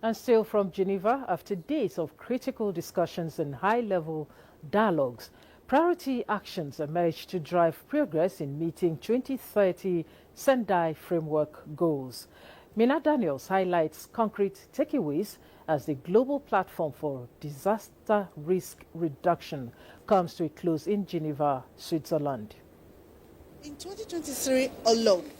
And still from Geneva, after days of critical discussions and high-level dialogues, priority actions emerged to drive progress in meeting 2030 Sendai framework goals. Mina Daniels highlights concrete takeaways as the global platform for disaster risk reduction comes to a close in Geneva, Switzerland. In 2023 alone,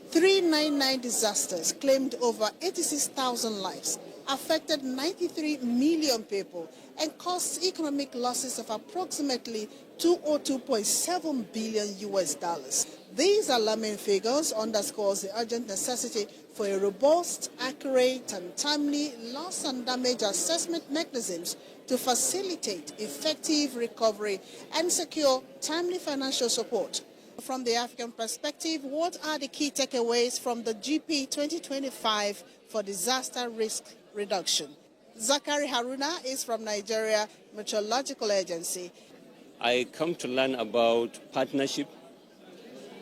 399 disasters claimed over 86,000 lives, affected 93 million people, and caused economic losses of approximately 202.7 billion US dollars. These alarming figures underscores the urgent necessity for a robust, accurate, and timely loss and damage assessment mechanisms to facilitate effective recovery and secure timely financial support. From the African perspective, what are the key takeaways from the GP2025 for disaster risk reduction? Zakari Haruna is from Nigeria Meteorological Agency. I come to learn about partnership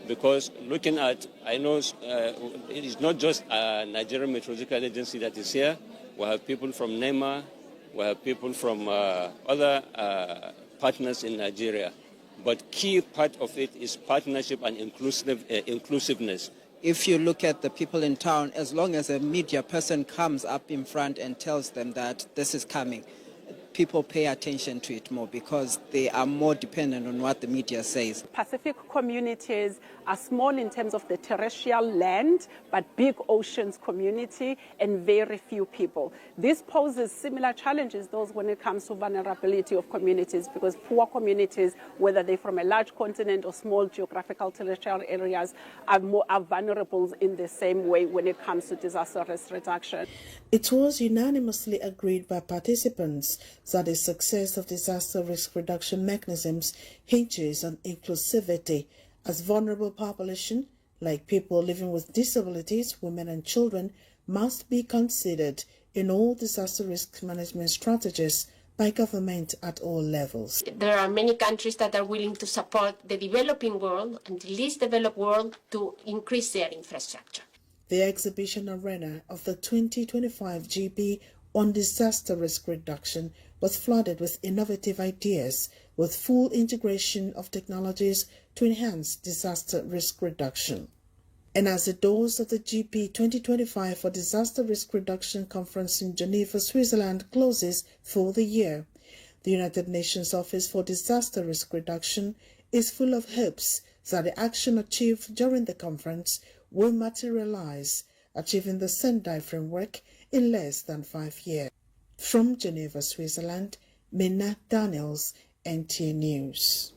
because looking at, I know it is not just a Nigerian Meteorological Agency that is here. We have people from NEMA, we have people from other partners in Nigeria. But key part of it is partnership and inclusiveness. If you look at the people in town, as long as a media person comes up in front and tells them that this is coming, people pay attention to it more because they are more dependent on what the media says. Pacific communities are small in terms of the terrestrial land, but big oceans community and very few people. This poses similar challenges, those when it comes to vulnerability of communities, because poor communities, whether they're from a large continent or small geographical terrestrial areas, are vulnerable in the same way when it comes to disaster risk reduction. It was unanimously agreed by participants that the success of disaster risk reduction mechanisms hinges on inclusivity, as vulnerable population, like people living with disabilities, women and children, must be considered in all disaster risk management strategies by government at all levels. There are many countries that are willing to support the developing world and the least developed world to increase their infrastructure. The exhibition arena of the 2025 GP on disaster risk reduction was flooded with innovative ideas with full integration of technologies to enhance disaster risk reduction. And as the doors of the GP 2025 for Disaster Risk Reduction Conference in Geneva, Switzerland closes for the year, the United Nations Office for Disaster Risk Reduction is full of hopes that the action achieved during the conference will materialize, achieving the Sendai framework in less than 5 years. From Geneva, Switzerland, Mina Daniels, NTA News.